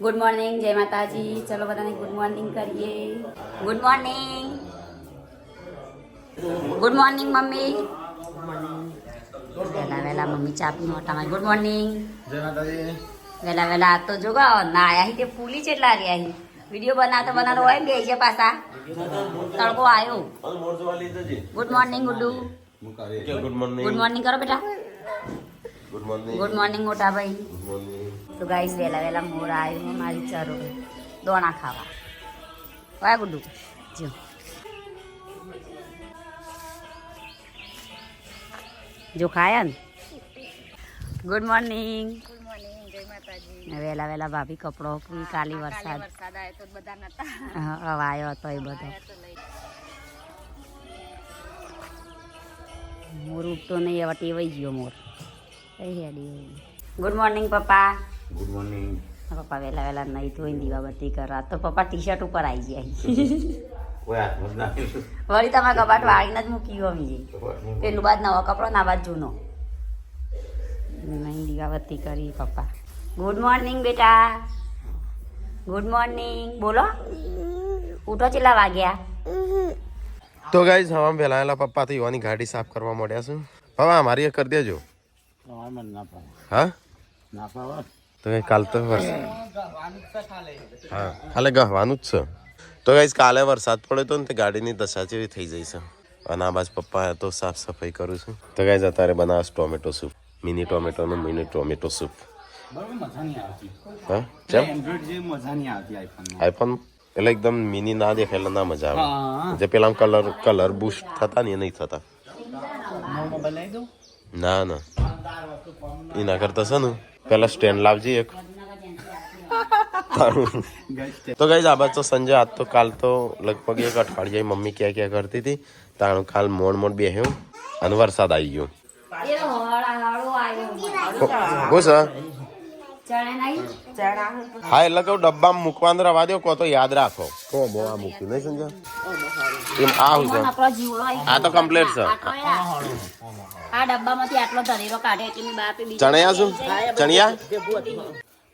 Good morning, જય માતાજી. ચલો બધાને ગુડ મોર્નિંગ કરીએ. Good morning. Good morning mummy. વહેલા વહેલા મમ્મી ચા પીનો ટાઈમ. Good morning. જય માતાજી. વહેલા વહેલા તો જો ના આયા તે ફૂલી કેટલા રહ્યા. વિડીયો બનાવતો હોય બે છે પાછા. તડકો આવ્યો. Good morning Guddu. Good morning. Good morning કરો બેટા. Good morning. ગુડ મોર્નિંગ મોટા ભાઈ. Good morning. તો ગાઈસ વહેલા વહેલા મોર આવ્યો મારી ચરો દોણા ખાવા. વાય ગુડ્ડુ જો જો ખાયા ને. Good morning. ગુડ મોર્નિંગ, જય માતાજી. વહેલા વહેલા ભાભી કપડો પૂરી કાલી વરસાદ વરસાદ આવ્યો તો બધા નતા આવ્યો હતો એ બધો. મોર ઉઠતો નહીં હવે ટેવાઈ ગયો મોર. કઈ હેડી. ગુડ મોર્નિંગ પપ્પા. Good morning. પપ્પા વહેલા વહેલા નહીં ધોઈને દીવાબત્તી કરવા તો પપ્પા ટી શર્ટ ઉપર આવી જાય. કોઈ હાથમાં જ નાખ્યું. વળી તમે કબાટ વાળીને જ મૂકી ગમી જાય. પેલું બાદ નવો કપડો ના બાદ જૂનો. નહીં દીવાબત્તી કરી પપ્પા. ગુડ મોર્નિંગ બેટા. Good morning. બોલો ઉઠો ચેલા વાગ્યા. તો ગાઈઝ હવા વહેલા પપ્પા તો યુવાની ગાડી સાફ કરવા માંડ્યા છે. હવે અમારી એ કરી દેજો. હા તો કાલ તો વરસાદ હા ખાલે ગહવાનું જ છે. તો ગાઈઝ કાલે વરસાદ પડ્યો તો ને તે ગાડીની દશા જેવી થઈ જાય છે. અને આ બાજુ પપ્પા તો સાફ સફાઈ કરું છું. તો ગાઈઝ અત્યારે બનાવશે ટોમેટો સૂપ. મિની ટોમેટોનું મિની ટોમેટો સૂપ. હા ચેમ આઈફોન એટલે એકદમ મિની ના દેખાય એટલે ના મજા આવે. જે પેલા કલર બુસ્ટ થતા ને એ નહીં થતા. ના ના એના કરતા છે ને પેલા સ્ટેન્ડ લાવજે એક. તો ગાઈઝ આ બાદ તો સંજય આજ તો કાલ તો લગભગ એક અઠવાડિયે મમ્મી ક્યાં કરતી હતી તાણું કાલ મોડ બેહ્યું અને વરસાદ આવી ગયો. હા એટલે કહું ડબ્બામાં મૂકવાનું રવા દો કો તો યાદ રાખો. કો બહુ આ મૂક્યું નહીં સંજય એમ આવું છે. આ તો કમ્પ્લીટ છે. આ ડબ્બામાંથી આટલો ધરેલો કાઢે એટલે બાપે બીજો ચણિયા શું ચણિયા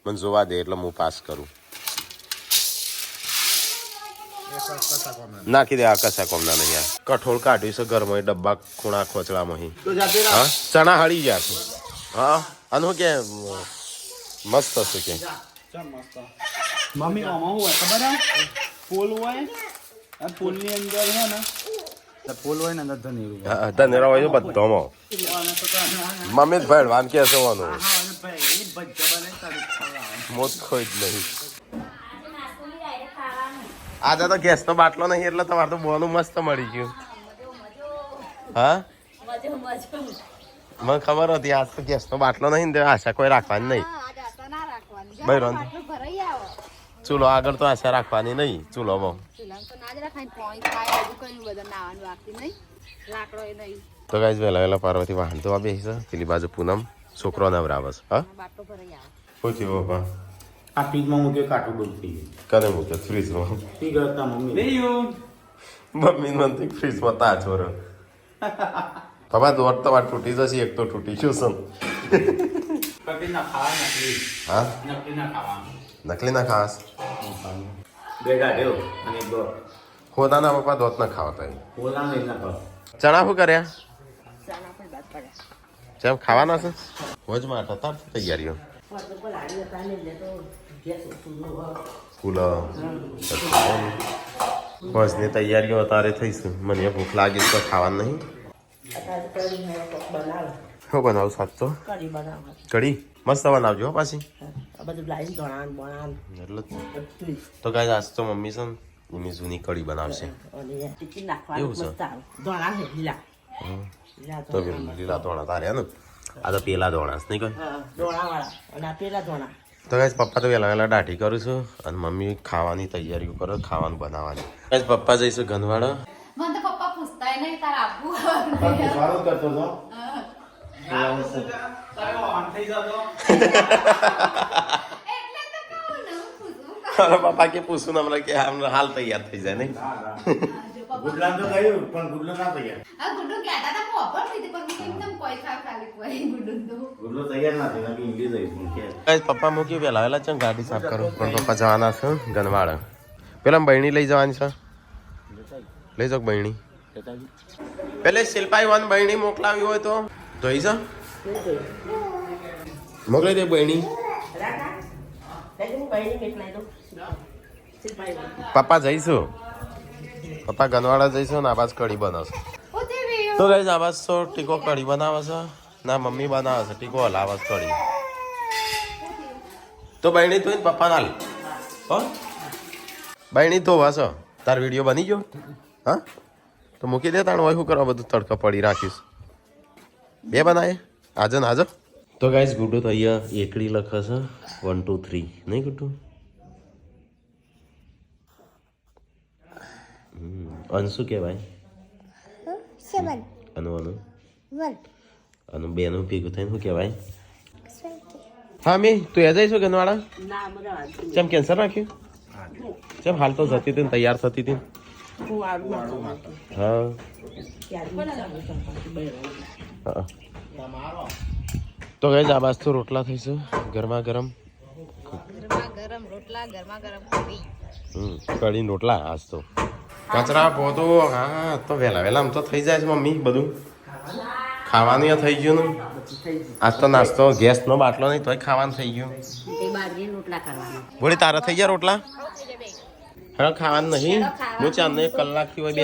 મને જોવા દે એટલે હું પાસ કરું. નાખી દે આ કશા કોમના નહીં યાર. કઠોળ કાઢ્યું છે ઘરમાં ડબ્બા ખૂણા ખોચડામાં. હા ચણા હળી ગયા છે. હા અને કે મસ્ત હશે કે મમ્મી આમાં હોય ખબર હે પોલ હોય આ પોલની અંદર હે ને પોલ હોય ને અંદર ધનેરું હા ધનેરા હોય છે બધામાં. મમ્મી જ ભેળવાન કે છે વાનું મોત ખોઈ જ નહીં. આજે તો ગેસનો બાટલો નહીં એટલે તમારે તો બોનું મસ્ત મળી ગયું. હા મને ખબર હતી આજ તો ગેસનો બાટલો નહીં ને આશા કોઈ રાખવાની નહીં. બૈરો ચૂલો આગળ તો આશા રાખવાની નહીં. ચૂલો બહુ તો ગાઈઝ વહેલા પાર્વતી વાહન તો બેસી છે. પેલી બાજુ પૂનમ છોકરો નવરાવે છે. હા શું થયું પપ્પા? આ ફ્રીજમાં મૂક્યો કાઠું બંધ થઈ ગયું. કને મૂક્યો? ફ્રીજમાં. ઠીક હતા મમ્મી મમ્મી મને ફ્રીજમાં તા છોરો. પપ્પા દોડ તો વાર તૂટી જશે. એક તો તૂટી ગયું છે. હા નકલી ના ખાસ ખોદાના પપ્પા દોત ના ખાવા. ચણા શું કર્યા? જેમ ખાવાના છે હોજ માટે તાર તૈયારીઓ ફૂલ હોજની તૈયારીઓ અત્યારે થઈશું. મને ભૂખ લાગી તો ખાવાનું નહીં. શું બનાવું સાચો? કઢી મસ્ત બનાવજો પાછી. એટલે તો ગાય આજ તો મમ્મી છે ને એની જૂની કઢી બનાવશે. એવું છે તો લીલા ધોણા તારે ને આ તો પેલા ધોણા નહીં કોઈ. તો ગાય પપ્પા તો વહેલા દાઢી કરું છું અને મમ્મી ખાવાની તૈયારીઓ કરો ખાવાનું બનાવવાની. ગાય પપ્પા જઈશું ગંધવાડા. મને તો પપ્પા પૂછતા નહીં તાર આપવું કરતો હતો પપ્પા કે પૂછું હમણાં કે હાલ તૈયાર થઈ જાય નહીં. ગુડલા તો ગયું પણ ગુડલો ના તૈયાર આ ગુડ્ડુ કહેતા હતા પોપર લીધી પણ કેમ તમ કોઈ ખાલી કોઈ ગુડ્ડુ તો ગુડલો તૈયાર ના થયો ઇંગ્લિશ આવી પપ્પા મૂકી વેલા ચમ ગાડી સાફ કરો પણ પપ્પા જવાના છે ગનવાડ પેલા બહેણી લઈ જવાની છે લઈ જાવ બહેણી પેલે શિલ્પાઈ વન બહેણી મોકલાવી હોય તો જોઈ છે મોકલી દે બહેણી પપ્પા જઈશું પપ્પા ગનવાડા જઈશું ને આવાજ કઢી બનાવશે તો ગઈ આવાજ તો ટીકો કઢી બનાવે છે ના મમ્મી બનાવે છે ટીકો હલાવે છે કઢી તો બહેણી તું પપ્પા ના હો બહેણી તો વાસ તાર વિડીયો બની ગયો હા તો મૂકી દે તાણ હોય શું કરવા બધું તડકા પડી રાખીશ બે બનાવે આજે ને આજે તો ગાઈસ ગુડ્ડુ તો અહીંયા એકડી લખે છે 1 2 3 નહીં ગુડ્ડુ અંશુ કહેવાય અનુ બેનું ભેગું થઈને શું કહેવાય હા મી તું એ જઈશું ગનવાડા ચમ કેન્સર નાખ્યું ચમ હાલ તો જતી હતી ને તૈયાર થતી હતી હા તો ગઈ આ બાજુ રોટલા થઈશું ગરમા ગરમ રોટલા ગરમા ગરમ કઢી કઢી રોટલા આજ તો કચરા પોતો હા તો વહેલા આમ તો થઈ જાય છે મમ્મી બધું ખાવાનું થઈ ગયું ને આજ તો નાસ્તો ગેસનો બાટલો નહીં તોય ખાવાનું થઈ ગયું બોલી તારા થઈ ગયા રોટલા હા ખાવાનું નહીં હું ચાંદ એક કલાકથી હોય બે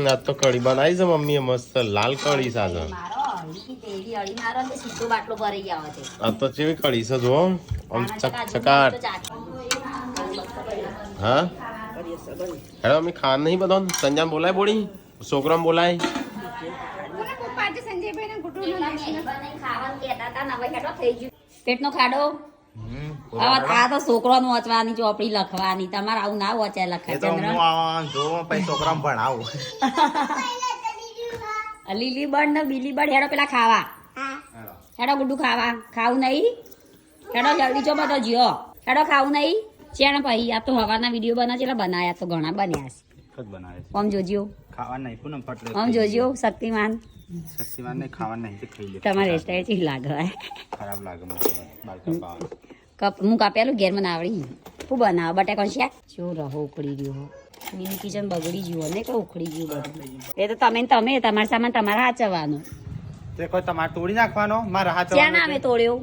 આજ તો કઢી બનાવી છે મમ્મીએ મસ્ત લાલ કઢી સાજ આ તો કેવી કઢી છે જો આમ ચકાટ હા હેડો અમે ખાવાનું નહીં બધો સંજાન બોલાય બોડી છોકરાને બોલાય પેટનો ખાડો આ તો છોકરો નું વચવાની ચોપડી લખવાની તમારે આવું ના વચાય લખાય છોકરા ભણાવું લીલી બળ ને બીલી બળ હેડો પેલા ખાવા હેડો ગુડ્ડુ ખાવા ખાવું નહીં હેડો જલ્દી જો બધો જીઓ હેડો ખાવું નહીં ચેણ પછી આ તો હવાના વિડીયો બના છે બનાયા તો ઘણા બન્યા છે આમ જોજો ખાવા નહીં પૂનમ પટલે આમ જોજો શક્તિમાન ને ખાવા નહીં તે ખાઈ લે તમારે હેરસ્ટાઈલ ચી લાગે ખરાબ લાગે મને બાર કપ હું કાપેલું ઘેર મને આવડી શું બનાવ બટાકા શાક શું રહો ઉખડી ગયો મિની કિચન બગડી ગયું ને કે ઉખડી ગયું બધું એ તો તમે તમારા સામાન તમારે હાચવવાનું તે કોઈ તમારે તોડી નાખવાનો મારા હાથ ક્યાં અમે તોડ્યો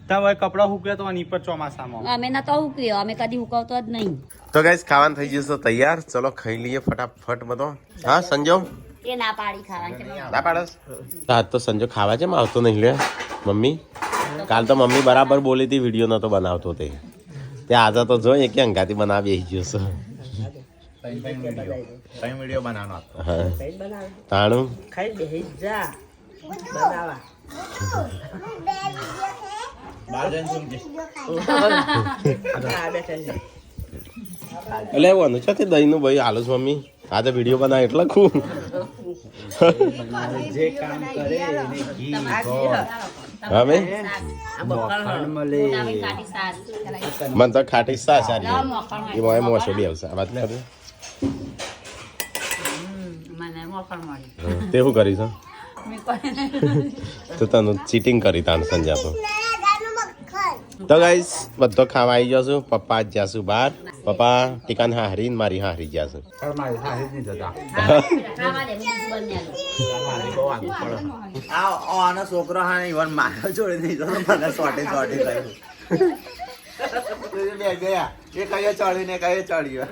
તમે કપડા હુક્યો તો આની પર ચોમાસામાં અમે ના તો હુક્યો અમે કદી હુકવતો જ નહીં તો ગાઈસ ખાવાનું થઈ જશે તૈયાર ચલો ખાઈ લઈએ ફટાફટ બધો હા સંજો એ ના પાડી ખાવાનું ના પાડસ આજ તો સંજો ખાવા છે આવતો નહીં લે મમ્મી કાલ તો મમ્મી બરાબર બોલી હતી વિડીયો નતો બનાવતો તે આજે તો જો એક અંગાથી બનાવી ગયો છે વિડીયો બનાવવાનો હા તાણું ખાઈ બેહી જા બનાવા એટલે એવું છે તે દહીં નું ભાઈ હાલો મમ્મી આજે વિડીયો બનાવે એટલે ખૂબ જે કામ કરે એને ઘી હવે મળે મને તો ખાટી સા સારી એમાં મોસો બી આવશે આ વાત કરી તે શું કરી છે તો તને ચીટિંગ કરી તાન સંજા તો ગાઈસ બધો ખાવા આવી જશું પપ્પા જ જાશું બહાર પપ્પા ટીકાને હારી મારી હારી જશું આનો છોકરો હા ઈવન મારો જોડે નહીં જતો મને સોટે થયું ગયા એ કયો ચડ્યું ને કયો ચડ્યું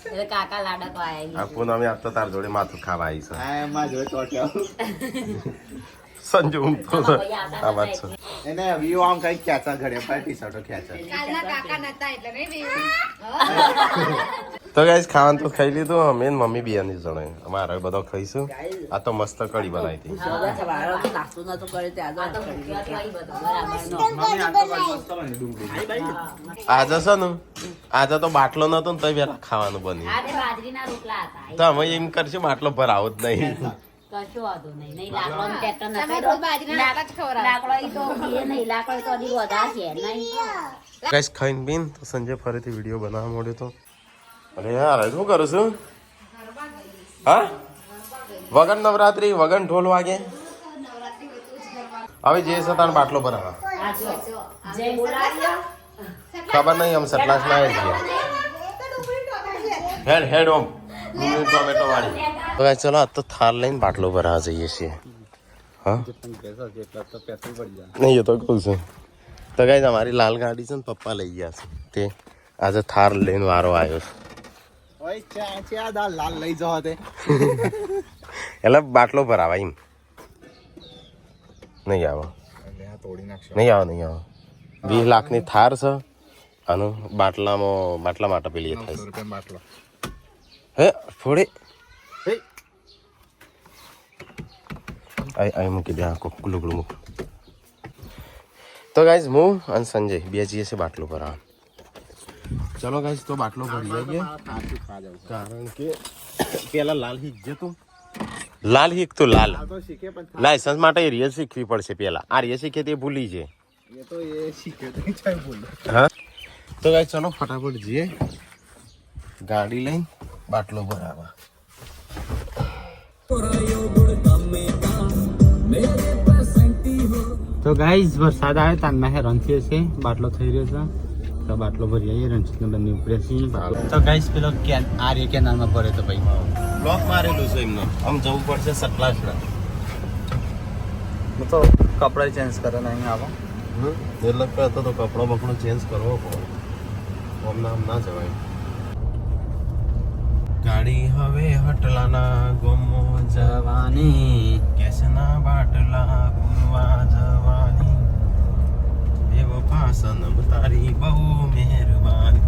એટલે કાકા લાડકો આયા આ પૂનમે આપ તો તાર જોડે માથું ખાવા આવી છે આ માં જોડે ચોટ્યો સંજુ ઊંઘતો હતો. આ વાત છે એને વ્યૂ આમ કઈ ખેંચા ઘડે પર ટી-શર્ટો ખેંચા કાલના કાકા નતા એટલે નહીં બેવું તો ગાઈસ ખાવાનું તો ખાઈ લીધું અમે ને મમ્મી બિયાની જણે અમારે બધો ખાઈશું આ તો મસ્ત કઢી બનાવી હતી નાસ્તો નતો કરે ત્યાં આજે છે ને આજે તો બાટલો નતો ને તો વેલા ખાવાનું બન્યું આજે બાજરીના રોટલા હતા તો અમે એમ કરશું બાટલો ભરાવો જ નહીં કશો વાંધો નહીં નહીં લાકડો ટ્રેક્ટર તમે નથી રોજ બાજરીના રોટલા જ ખવડાવો. લાકડો ઈ તો એ નહીં લાકડો તો હજી વધારે છે નહીં ગાઈસ ખાઈને પીને તો સંજય ફરીથી વિડીયો બનાવવા માંડ્યો તો અરે યાર શું કરું છું હા વગન નવરાત્રી વગન ઢોલ વાગે હવે જે સતાણ બાટલો ભરાવા ખબર નહીં આમ સટલાસ ના હેડ હેડ ઓમ ટોમેટો વાળી હવે ચલો આ તો થાર લઈને બાટલો ભરાવા જઈએ છીએ હા નહીં એ તો કહું છું તો ગાઈસ અમારી લાલ ગાડી છે ને પપ્પા લઈ ગયા છે તે આજે થાર લઈને વારો આવ્યો છે લાલ લઈ જવા તે એટલે બાટલો ભરાવા એમ નહીં આવો નહીં આવો 20 લાખની થાર છે અને બાટલા માટે પેલી થાય હે થોડી અહીં મૂકી દે આખો ગુલુગલું મૂક તો ગાઈઝ હું અને સંજય બે જઈએ છે બાટલો ભરાવા ચલો ગાઈઝ તો બાટલો ભરી જઈએ કારણ કે પેલા લાલ હીક જતું લાલ હીક તો લાલ લાયસન્સ માટે રિયલ શીખવી પડશે પેલા આ રિયલ શીખે તે ભૂલી છે હા તો ગાઈઝ ચલો ફટાફટ જઈએ ગાડી લઈને બાટલો ભરાવા તો ગાઈઝ વરસાદ આવે તાનમાં હેરાન થયો છે બાટલો થઈ રહ્યો છે તો બાટલો ભરી આવીએ રણજીતને બંને ઉપરે છે તો ગાઈઝ પેલો આર્ય કેનાલમાં ભરે તો ભાઈ બ્લોક મારેલું છે એમનો આમ જવું પડશે સટલાસના હું તો કપડા ચેન્જ કરે ને અહીં આવો એટલે કહેતો તો કપડો ચેન્જ કરવો પડે આમ ના જવાય ગાડી હવે હટલાના ગોમો જવાની કેસના બાટલા પૂરવા જવાની એવ પાસન તારી બહુ મહેરબાની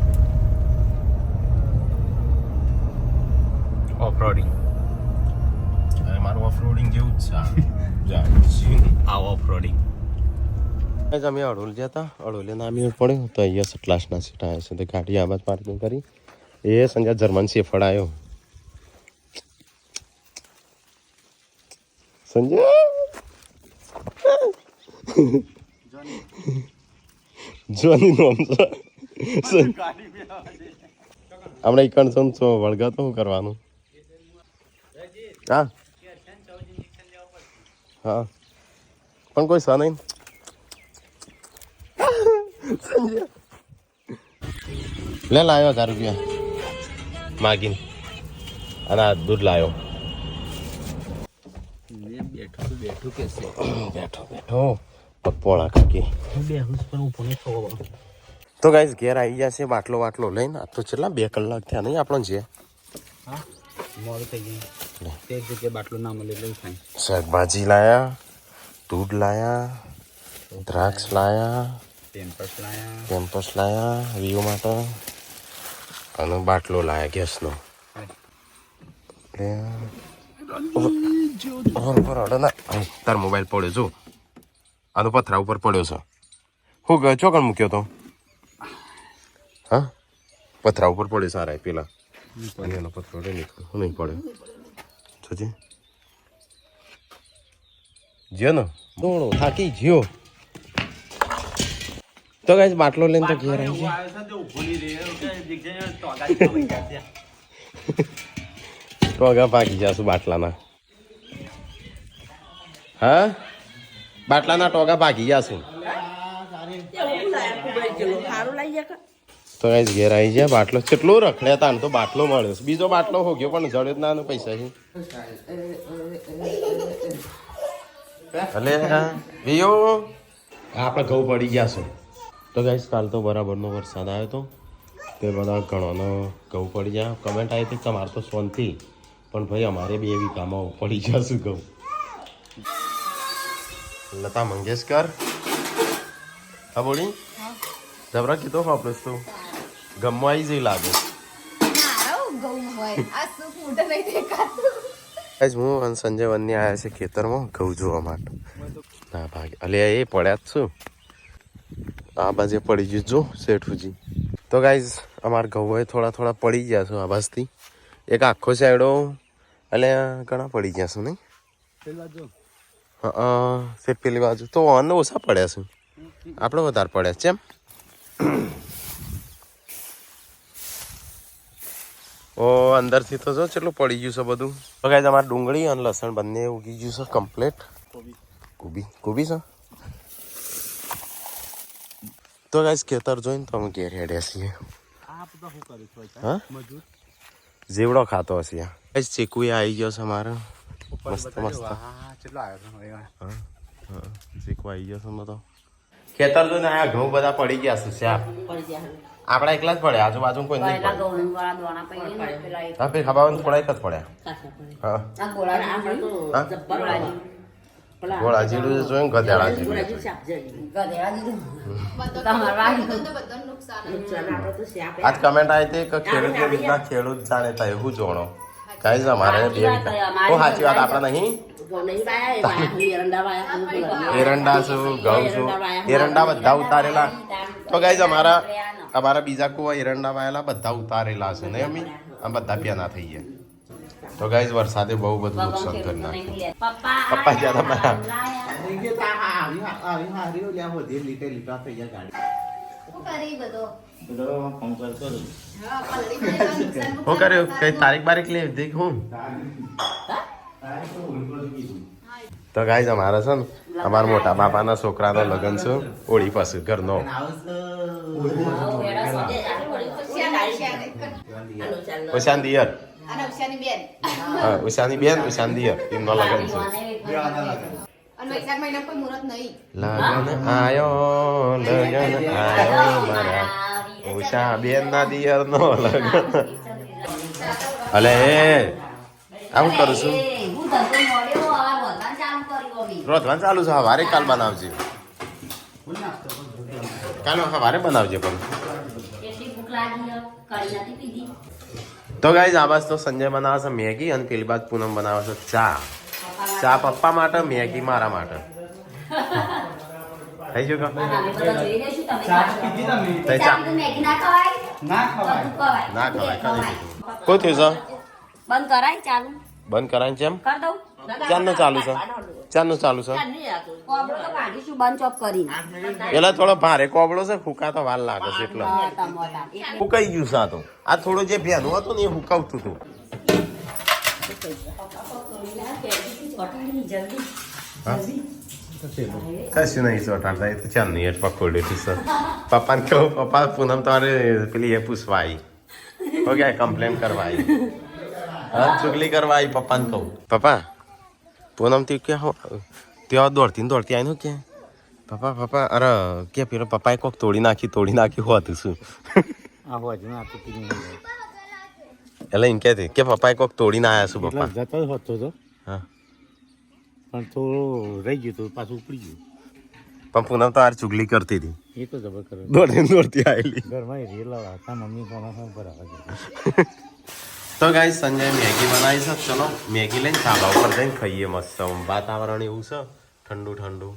ઓફરોડિંગ હવે મારું ઓફરોડિંગ જેવું જ છે આ ઓફરોડિંગ અમે અડોલ ગયા હતા અડોલે નામી પડ્યો તો અહીંયા સટલાસના સીટ આવ્યા છે તો ગાડી આમાં જ પાર્કિંગ કરી એ સંજય જર્મન શેફર્ડ આવ્યો સંજય જોની નોમ છે આપણે એકણ છો વળગા તો શું કરવાનું હા હા પણ કોઈ સા નહીં સંજય લે લાવ્યો 1000 રૂપિયા માગીને અને આ દૂધ લાવ્યો બેઠું કે છે બેઠો પગપોળા કાકી બેહું પણ હું ફોને થવો તો ગાઈસ ઘેર આવી ગયા છે બાટલો લઈને આ તો કેટલા 2 કલાક થયા નહીં આપણો છે હા મોડું થઈ ગયું તે જગ્યાએ બાટલો ના મળે એટલે થાય શાકભાજી લાયા દૂધ લાયા દ્રાક્ષ લાયા પેમ્પર્સ લાયા વીઓ માટે અને બાટલો લાયા ગેસનો તાર મોબાઈલ પડ્યો જો આનો પથરા ઉપર પડ્યો છે હું ગયો ચોકણ મૂક્યો તો હા પથરા ઉપર પડ્યો સારા પેલા એનો પથરો નીકળ્યો નહીં પડ્યો જોજી જ્યો ને દોડો થાકી જ્યો તો ગાઈસ બાટલો લઈને તો ઘેર આવી છે ટોગા પાકી જશું બાટલાના હા બાટલાના ટોગા પાકી જશું તો ગાઈસ ઘેર આવી જાય બાટલો કેટલો રખડ્યા તા તો બાટલો મળ્યો બીજો બાટલો હો ગયો પણ જડ્યો ના પૈસા છે એટલે વિયો આપણે ઘઉં પડી ગયા છો તો ગાઈસ કાલ તો બરાબરનો વરસાદ આવ્યો તો તે બધા ઘણોનો ઘઉં પડી જાય કમેન્ટ આવી હતી તમારે તો શાંતિ પણ ભાઈ અમારે 2 વીઘામાં પડી જશું ઘઉં લતા મંગેશકર હા બોલી જબરા કીધો વાપરીશ તું ગમવા આવી જઈ લાગે હું અને સંજય વનની આવ્યા છે ખેતરમાં ઘઉં જોવા માટે ના ભાગે અલ્યા એ પડ્યા જ છું આ બાજુ પડી ગયું જો શેઠુજી તો ગાઈઝ અમારા ઘઉં થોડા પડી ગયા છો આ બાજુથી એક આખો સાઈડો એટલે ઘણા પડી ગયા છું નહીં હા તે પેલી બાજુ તો અન્ન ઓછા પડ્યા છે આપણે વધારે પડ્યા છે એમ ઓ અંદરથી તો જો કેટલું પડી ગયું છે બધું. તો ગાઈસ અમારે ડુંગળી અને લસણ બંને ઉગી ગયું છે કમ્પ્લીટ. કોબી છે. તો ગાઈસ ખેતર જોઈને તો અમે ઘેર હેડ્યા છીએ. હા જીવડો ખાતો હશે ગાઈસ. ચીકુ આવી ગયો છે મારો મસ્ત મસ્ત. ચીકુ આવી ગયો છે બધો. ખેતર જોઈને આ ઘઉં બધા પડી ગયા છે શ્યાપ. આપડા એકલા જ પડ્યા, આજુબાજુ કોઈ નહીં પડ્યા. હા ભાઈ ખાવાનું થોડા એક જ પડ્યા. હા ગોળા જીડું જોયું ગધેડા જીડું. આજ કમેન્ટ આવી હતી કે ખેડૂત રીતના ખેડૂત જાણેતા એવું જોણો. ગાઈસ અમારે બે વીઘા. ઓ સાચી વાત આપણે નહીં. એરંડા છું ઘઉં છું એરંડા બધા ઉતારેલા. તો ગાઈસ અમારા બીજા કુવા એરંડા વાયેલા બધા ઉતારેલા છે ને અમે આ બધા પ્યાના થઈ ગયા. તો ગાઈસ વરસાદે બહુ બધું નુકસાન કરી નાખ્યું. પપ્પા જ્યાં તમારા શું કર્યું કઈ તારીખ બારીખ લે દેખ હું. તો ગાઈસ અમારે છે ને અમારા મોટા બાપાના છોકરાનો લગ્ન છે હોળી પાસે ઘરનો. ઉષાન દિયર ઉષાની બેન ઉષાન દિયર એમનો લગ્ન છે. લગન આયો મારા ઉષા બેન ના દિયર નો લગન. અલે આવું કરું છું. રોધવાનું ચાલુ છે. સવારે કાલ બનાવજે. કાલ સવારે બનાવજે પણ. તો ગાઈસ આ બાજુ તો સંજય બનાવે છે મેગી અને પેલી બાજુ પૂનમ બનાવે છે ચા. ચા પપ્પા માટે મેગી મારા માટે. થઈ ગયું ના ખવાય. કોઈ થયું છે બંધ કરાય ચાલુ. બંધ કરાય છે એમ કર દઉં. ચારનું ચાલુ છે. ચારનું ચાલુ છે. કોબળો તો કાઢીશું બંધ ચોપ કરીને. પેલા થોડો ભારે કોબળો છે ફૂકા તો વાર લાગે છે એટલે ફૂકાઈ ગયું છે. આ તો આ થોડું જે ભેનું હતું ને એ ફૂકાવતું હતું. કશું નહીં ચોટાડતા. એ તો ચાલ નહીં એટલે પકોડી છે. પપ્પાને કહું પપ્પા પૂનમ તમારે પેલી એ પૂછવા આવી હો ગયા કમ્પ્લેન કરવા આવી. હા ચુગલી કરવા આવી. પપ્પાને કહું પપ્પા પૂનમ થી ક્યાં ત્યાં દોડતી આવીને ક્યાં પપ્પા અરે કે પેલો પપ્પાએ કોક તોડી નાખી હોતું શું. એટલે એમ કે પપ્પાએ કોક તોડીને આવ્યા શું પપ્પા. જતો હતો તો હા પણ થોડું રહી ગયું તો પાછું ઉપડી ગયું. પણ પૂનમ તો આ ચુગલી કરતી હતી. એ તો જબર કરે. દોડતી આવેલી ઘરમાં રેલા હતા મમ્મી કોના પર આવે. તો ગાઈસ સંજય મેગી બનાવી છે. ચલો મેગી લઈને ધાબા ઉપર જઈને ખાઈએ. મસ્ત વાતાવરણ એવું છે ઠંડુ ઠંડુ.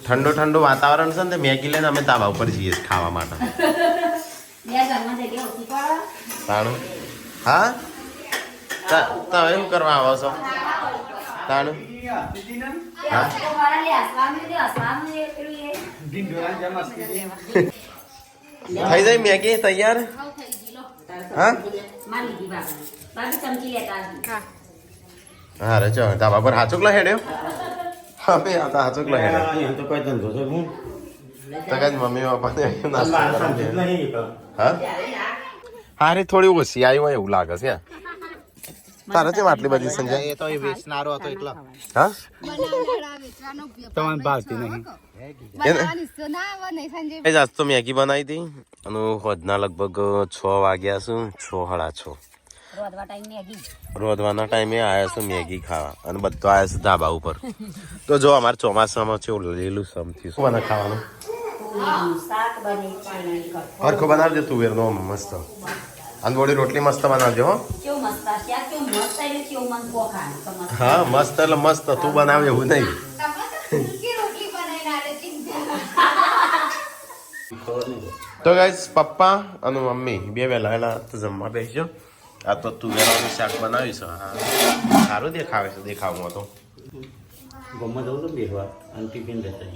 ઠંડુ ઠંડુ વાતાવરણ છે ને મેગી લઈને અમે ધાબા ઉપર જઈએ ખાવા માટે. તાણું હા તમે શું કરવા આવો છો તાણું. થઈ જાય મેગી તૈયાર. હા હા રે ચો ધાબા પર હાચુકલો હેડ્યો. હા ભાઈ આ તો હાચુકલો હેડ્યો. તો કોઈ ધંધો છે હું તો કઈ મમ્મી પપ્પાને નાસ્તો કરાવી. હા હા રે થોડી ઓછી આવી હોય એવું લાગે છે. તારે છે આટલી બધી સંજય. એ તો એ વેચનારો હતો એકલો. હા તમારે ભાવતી નહીં. એ આજ તો મેગી બનાવી હતી અને હોજના લગભગ 6 વાગ્યા છું 6:30. રોધવાના ટાઈમે આવ્યા છું મેગી ખાવા અને બધો આવ્યા છે ધાબા ઉપર. તો જો અમારે ચોમાસામાં છે લીલું સમથી શું બને ખાવાનું. હરખો બનાવજો તુવેરનો મસ્ત. અને થોડી રોટલી મસ્ત બનાવજો હો. હા મસ્ત એટલે મસ્ત. તું બનાવ એવું નહીં. તો ગાઈસ પપ્પા અને મમ્મી બે વહેલા તો જમવા બેસજો. આ તો તુવેરાનું શાક બનાવ્યું છે. હા સારું દેખાવે છે દેખાવમાં તો. ગમમાં જવું તો બેસવા અને ટિફિન લેતા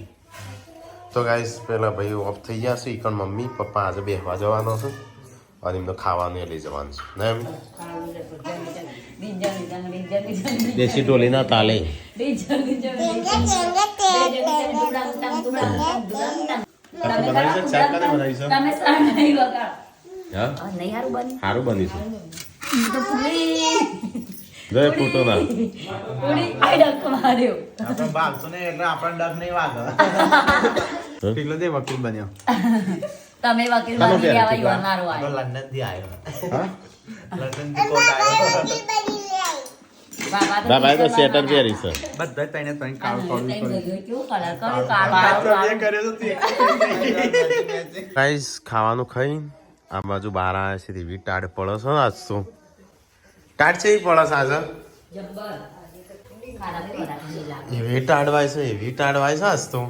તો ગાઈસ પેલા ભાઈ ઓફ થઈ ગયા છે ઈકણ મમ્મી પપ્પા આજે બેસવા જવાનો છે અને એમને ખાવાનું એ લઈ જવાનું છે ને એમ દેશી ટોલીના તાલે સારું બની છે જય ફોટો ના આપણે ભાગતો ને એટલે આપણને ડર નહીં વાગે પેલો જે વકીલ બન્યો તમે વકીલ બની ગયા યુવાન મારો તો આવ્યો લંડન થી આવ્યો હા લંડન થી કોટ આવ્યો બાબા તો સેટર પહેરી છે બધા તઈને તઈને કાળ પડવું કેવું કલર કર્યું કાળું કર્યો તો ગાઈસ ખાવાનું ખાઈ આ બાજુ બહાર આવ્યા છે એવી ટાઢ પડે છે આજ તો ટાઢ છે એ પડે છે આજે જબ્બર ખાડા બી બધા એવી ટાઢવાય છે આજ તો